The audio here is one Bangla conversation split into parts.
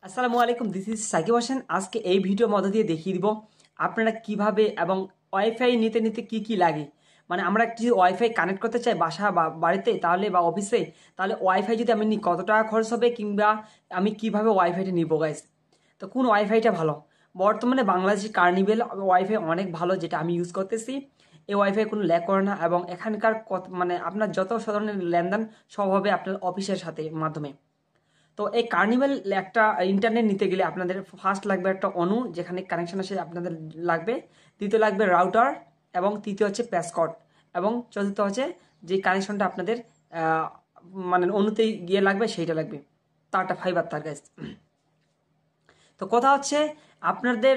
আসসালামু আলাইকুম, দিস ইজ সাকিব হোসেন। আজকে এই ভিডিওর মধ্য দিয়ে দেখিয়ে দিব আপনারা কিভাবে এবং ওয়াইফাই নিতে নিতে কি কি লাগে। মানে আমরা যদি ওয়াইফাই কানেক্ট করতে চাই বাসা বা বাড়িতে তাহলে বা অফিসে, তাহলে ওয়াইফাই যদি আমি নিই কত টাকা খরচ হবে, কিংবা আমি কিভাবে ওয়াইফাইটা নিব গাইস। তো কোন ওয়াইফাইটা ভালো? বর্তমানে বাংলাদেশি কার্নিভেল ওয়াইফাই অনেক ভালো, যেটা আমি ইউজ করতেছি। এই ওয়াইফাই কোনো ল্যাগ করে না এবং এখানকার মানে আপনার যত ধরনের লেনদেন সব হবে আপনার অফিসের সাথে মাধ্যমে। তো এই কার্নিভাল একটা ইন্টারনেট নিতে গেলে আপনাদের ফার্স্ট লাগবে একটা অনু, যেখানে কানেকশন আসে আপনাদের লাগবে। দ্বিতীয় লাগবে রাউটার, এবং তৃতীয় হচ্ছে প্যাসকোড, এবং চতুর্থ হচ্ছে যে কানেকশনটা আপনাদের মানে অনুতে গিয়ে লাগবে সেইটা লাগবে, তারটা ফাইবার তার গাইস। তো কথা হচ্ছে আপনাদের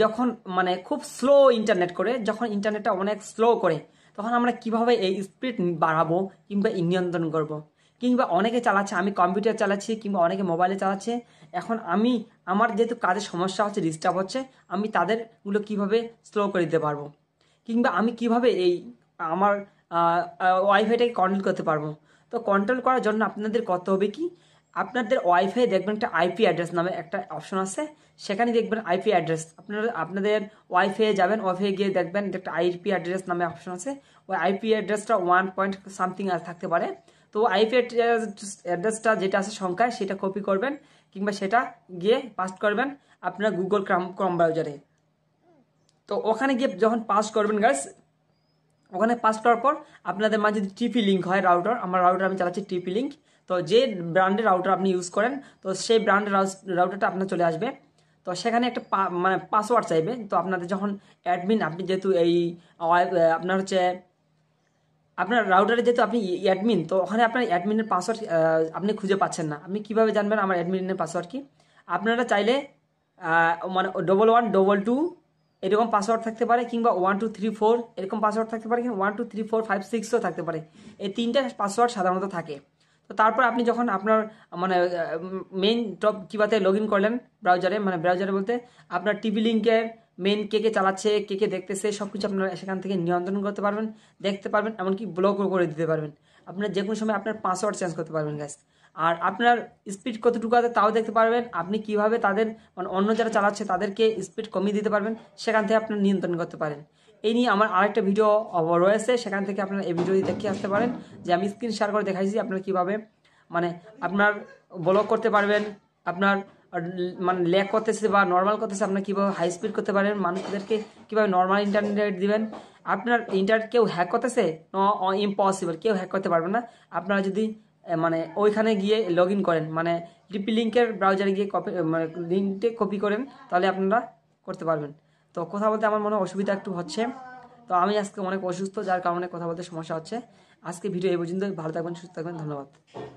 যখন মানে খুব স্লো ইন্টারনেট করে, যখন ইন্টারনেটটা অনেক স্লো করে, তখন আমরা কিভাবে এই স্পিড বাড়াবো কিংবা নিয়ন্ত্রণ করব। কিংবা অনেকে চালাচ্ছে, আমি কম্পিউটার চালাচ্ছি কিংবা অনেকে মোবাইলে চালাচ্ছে, এখন আমি আমার যেহেতু কাজের সমস্যা হচ্ছে, ডিস্টার্ব হচ্ছে, আমি তাদেরগুলো কিভাবে স্লো করে দিতে পারবো, কিংবা আমি কিভাবে এই আমার ওয়াইফাইটাকে কন্ট্রোল করতে পারবো। তো কন্ট্রোল করার জন্য আপনাদের করতে হবে কি, আপনাদের ওয়াইফাই দেখবেন একটা আইপি অ্যাড্রেস নামে একটা অপশন আছে, সেখানে দেখবেন আইপি অ্যাড্রেস। আপনাদের ওয়াইফাই যাবেন, ওয়াইফাই গিয়ে দেখবেন একটা আইপি অ্যাড্রেস নামে অপশন আছে। ওই আইপি অ্যাড্রেসটা 1 পয়েন্ট সামথিং থাকতে পারে। তো আইপি অ্যাড্রেসটা যেটা আছে সংখ্যায়, সেটা কপি করবেন কিংবা সেটা গিয়ে পাস্ট করবেন আপনার গুগল ক্রোম ব্রাউজারে। তো ওখানে গিয়ে যখন পাস করবেন গাইস, ওখানে পাস করার পর আপনাদের মাঝে যদি টিপি লিঙ্ক হয় রাউটার, আমার রাউটার আমি চালাচ্ছি টিপি লিঙ্ক। তো যে ব্র্যান্ডের রাউটার আপনি ইউজ করেন, তো সেই ব্র্যান্ডের রাউটারটা আপনার চলে আসবে। তো সেখানে একটা মানে পাসওয়ার্ড চাইবে। তো আপনাদের যখন অ্যাডমিন, আপনি যেহেতু এই আপনার হচ্ছে আপনার রাউটারে যেহেতু আপনি অ্যাডমিন, তো ওখানে আপনার অ্যাডমিনের পাসওয়ার্ড আপনি খুঁজে পাচ্ছেন না। আপনি কিভাবে জানবেন আমার অ্যাডমিনের পাসওয়ার্ড কি? আপনারা চাইলে মানে 1122 এরকম পাসওয়ার্ড থাকতে পারে, কিংবা 1234 এরকম পাসওয়ার্ড থাকতে পারে, কিংবা 123456ও থাকতে পারে। এই তিনটা পাসওয়ার্ড সাধারণত থাকে। তো তারপর আপনি যখন আপনার মানে মেইন টপ কিভাবে লগ ইন করলেন ব্রাউজারে, মানে ব্রাউজারে বলতে আপনার টিভি লিঙ্কের মেইন কে কে চালাচ্ছে, কে কে দেখতেছে, সবকিছু আপনারা সেখান থেকে নিয়ন্ত্রণ করতে পারবেন, দেখতে পারবেন, এমনকি ব্লকও করে দিতে পারবেন। আপনার যে কোনো সময় আপনার পাসওয়ার্ড চেঞ্জ করতে পারবেন গাইস। আর আপনার স্পিড কতটুকু আছে তাও দেখতে পারবেন। আপনি কিভাবে তাদের মানে অন্য যারা চালাচ্ছে তাদেরকে স্পিড কমিয়ে দিতে পারবেন, সেখান থেকে আপনার নিয়ন্ত্রণ করতে পারেন। এই নিয়ে আমার আরেকটা ভিডিও রয়েছে, সেখান থেকে আপনারা এই ভিডিওটি দেখে আসতে পারেন, যে আমি স্ক্রিন শেয়ার করে দেখাইছি আপনারা কিভাবে মানে আপনার ব্লক করতে পারবেন। আপনার মানে ল্যাগ করতেছে বা নর্মাল করতেছে, আপনার কীভাবে হাই স্পিড করতে পারেন, মানুষদেরকে কীভাবে নর্মাল ইন্টারনেট দিবেন। আপনার ইন্টারনেট কেউ হ্যাক করতেছে, ইম্পসিবল, কেউ হ্যাক করতে পারবে না। আপনারা যদি মানে ওইখানে গিয়ে লগ ইন করেন, মানে টিপি লিঙ্কের ব্রাউজারে গিয়ে কপি মানে লিঙ্কটে কপি করেন, তাহলে আপনারা করতে পারবেন। তো কথা বলতে আমার মনে অসুবিধা একটু হচ্ছে। তো আমি আজকে অনেক অসুস্থ, যার কারণে কথা বলতে সমস্যা হচ্ছে। আজকে ভিডিও এই পর্যন্ত। ভালো থাকবেন, সুস্থ থাকবেন, ধন্যবাদ।